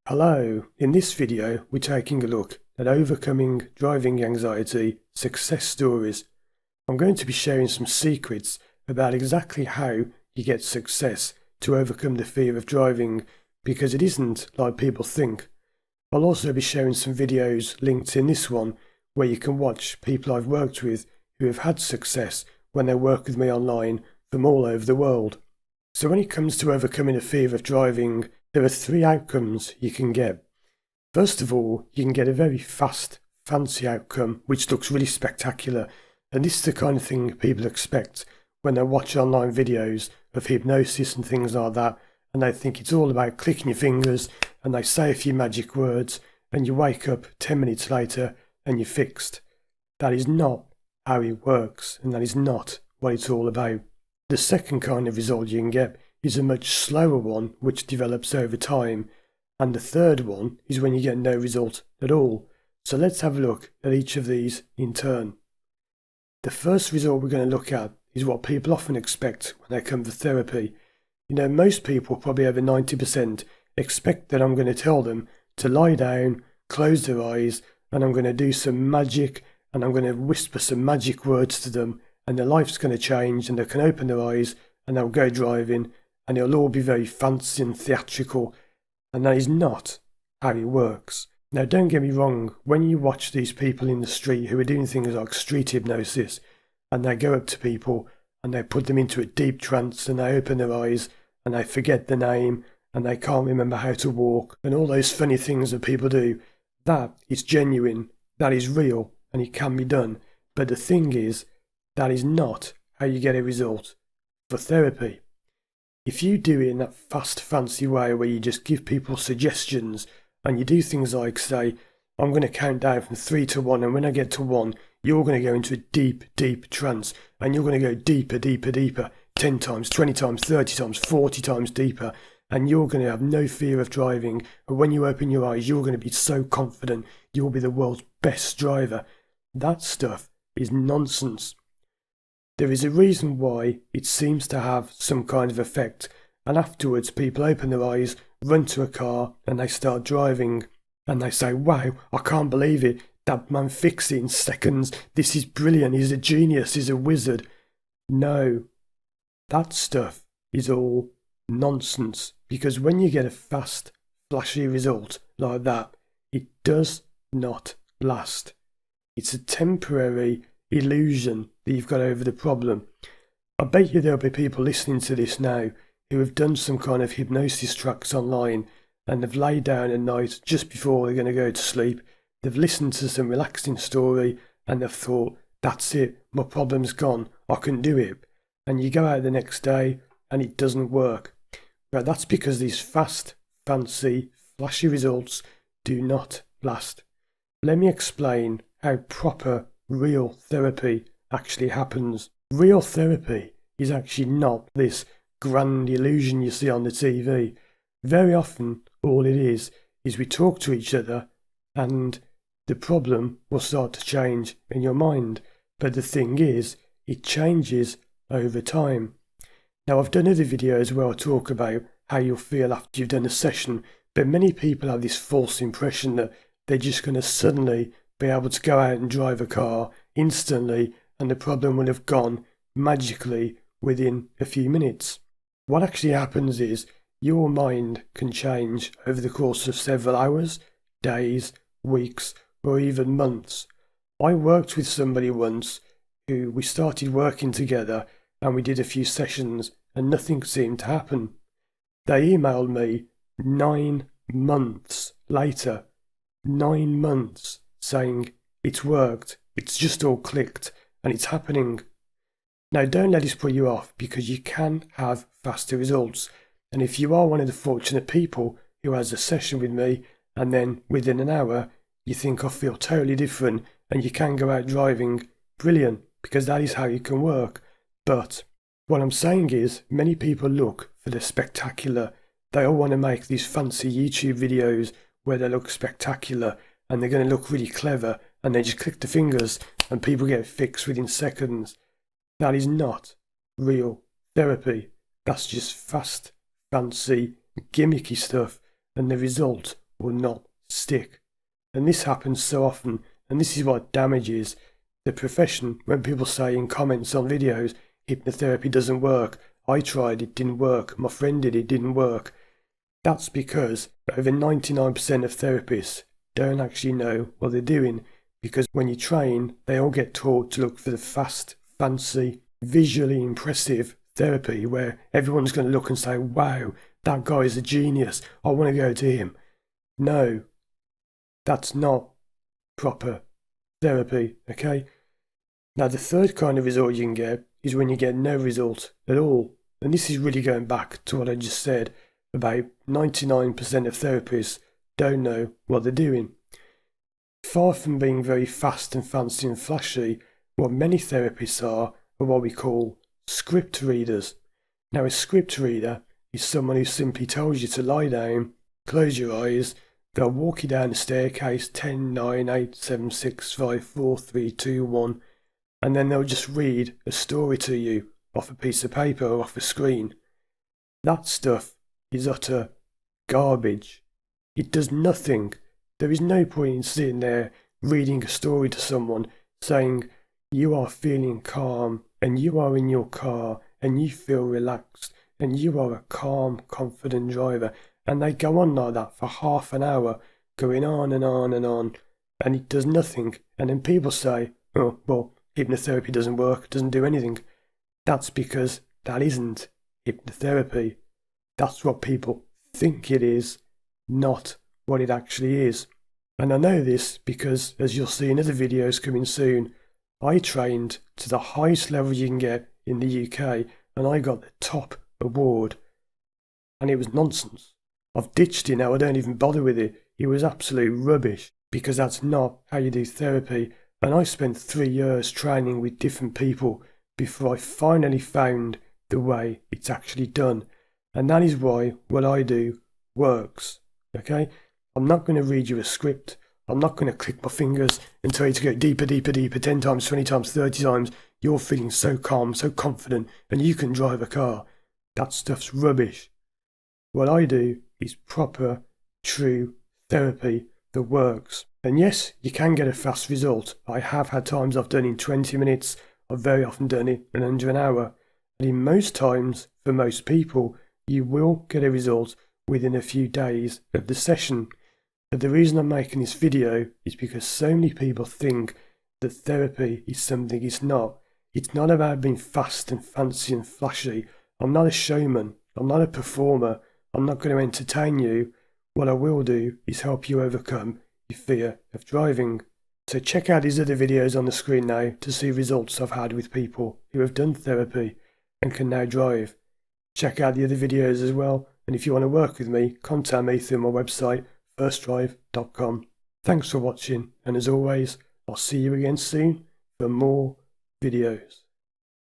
Hello, in this video we're taking a look at overcoming driving anxiety success stories. I'm going to be sharing some secrets about exactly how you get success to overcome the fear of driving, because it isn't like people think. I'll also be sharing some videos linked in this one where you can watch people I've worked with who have had success when they work with me online from all over the world. So when it comes to overcoming the fear of driving, there are three outcomes you can get. First of all, you can get a very fast, fancy outcome which looks really spectacular, and this is the kind of thing people expect when they watch online videos of hypnosis and things like that, and they think it's all about clicking your fingers and they say a few magic words and you wake up 10 minutes later and you're fixed. That is not how it works, and that is not what it's all about. The second kind of result you can get is a much slower one which develops over time, and the third one is when you get no result at all. So let's have a look at each of these in turn. The first result we're going to look at is what people often expect when they come for therapy. Most people, probably over 90%, expect that I'm going to tell them to lie down, close their eyes, and I'm going to do some magic, and I'm going to whisper some magic words to them, and their life's going to change, and they can open their eyes, and they'll go driving, and it'll all be very fancy and theatrical, and that is not how it works. Now, don't get me wrong, when you watch these people in the street who are doing things like street hypnosis, and they go up to people, and they put them into a deep trance, and they open their eyes, and they forget the name, and they can't remember how to walk, and all those funny things that people do, that is genuine, that is real, and it can be done. But the thing is, that is not how you get a result for therapy. If you do it in that fast, fancy way where you just give people suggestions and you do things like say, I'm going to count down from 3 to 1, and when I get to 1, you're going to go into a deep, deep trance, and you're going to go deeper, deeper, deeper, 10 times, 20 times, 30 times, 40 times deeper, and you're going to have no fear of driving. And when you open your eyes, you're going to be so confident you'll be the world's best driver. That stuff is nonsense. There is a reason why it seems to have some kind of effect, and afterwards people open their eyes, run to a car, and they start driving, and they say, wow, I can't believe it, that man fixed it in seconds, this is brilliant, he's a genius, he's a wizard. No, that stuff is all nonsense, because when you get a fast, flashy result like that, it does not last. It's a temporary illusion that you've got over the problem. I bet you there'll be people listening to this now who have done some kind of hypnosis tracks online, and they've laid down at night just before they're going to go to sleep. They've listened to some relaxing story and they've thought, that's it, my problem's gone, I can do it. And you go out the next day and it doesn't work. But that's because these fast, fancy, flashy results do not last. Let me explain how proper real therapy actually happens. Real therapy is actually not this grand illusion you see on the TV. Very often all it is we talk to each other and the problem will start to change in your mind. But the thing is, it changes over time. Now, I've done other videos where I talk about how you'll feel after you've done a session, but many people have this false impression that they're just going to suddenly be able to go out and drive a car instantly and the problem will have gone magically within a few minutes. What actually happens is your mind can change over the course of several hours, days, weeks, or even months. I worked with somebody once who we started working together and we did a few sessions and nothing seemed to happen. They emailed me 9 months later, 9 months, saying it's worked, it's just all clicked, and it's happening. Now, don't let this put you off, because you can have faster results. And if you are one of the fortunate people who has a session with me and then within an hour you think I feel totally different and you can go out driving, brilliant, because that is how you can work. But what I'm saying is, many people look for the spectacular. They all want to make these fancy YouTube videos where they look spectacular and they're going to look really clever, and they just click the fingers and people get fixed within seconds. That is not real therapy. That's just fast, fancy, gimmicky stuff, and the result will not stick. And this happens so often, and this is what damages the profession when people say in comments on videos, hypnotherapy doesn't work, I tried, it didn't work, my friend did, it didn't work. That's because over 99% of therapists don't actually know what they're doing, because when you train, they all get taught to look for the fast, fancy, visually impressive therapy where everyone's going to look and say, wow, that guy is a genius, I want to go to him. No, that's not proper therapy, okay? Now, the third kind of result you can get is when you get no result at all. And this is really going back to what I just said about 99% of therapists don't know what they're doing. Far from being very fast and fancy and flashy, what many therapists are what we call script readers. Now, a script reader is someone who simply tells you to lie down, close your eyes, they'll walk you down the staircase 10, 9, 8, 7, 6, 5, 4, 3, 2, 1, and then they'll just read a story to you off a piece of paper or off a screen. That stuff is utter garbage. It does nothing. There is no point in sitting there reading a story to someone saying you are feeling calm and you are in your car and you feel relaxed and you are a calm, confident driver, and they go on like that for half an hour, going on and on and on, and it does nothing. And then people say, oh, well, hypnotherapy doesn't work, doesn't do anything. That's because that isn't hypnotherapy. That's what people think it is, not what it actually is. And I know this because, as you'll see in other videos coming soon, I trained to the highest level you can get in the UK, and I got the top award. And it was nonsense. I've ditched it now, I don't even bother with it. It was absolute rubbish, because that's not how you do therapy. And I spent 3 years training with different people before I finally found the way it's actually done. And that is why what I do works, okay? I'm not going to read you a script. I'm not going to click my fingers and tell you to go deeper, deeper, deeper, 10 times, 20 times, 30 times. You're feeling so calm, so confident, and you can drive a car. That stuff's rubbish. What I do is proper, true therapy that works. And yes, you can get a fast result. I have had times I've done in 20 minutes. I've very often done it in under an hour. And in most times, for most people, you will get a result within a few days of the session. But the reason I'm making this video is because so many people think that therapy is something it's not. It's not about being fast and fancy and flashy. I'm not a showman. I'm not a performer. I'm not going to entertain you. What I will do is help you overcome your fear of driving. So check out these other videos on the screen now to see results I've had with people who have done therapy and can now drive. Check out the other videos as well, and if you want to work with me, contact me through my website, firstdrive.com. Thanks for watching, and as always, I'll see you again soon for more videos.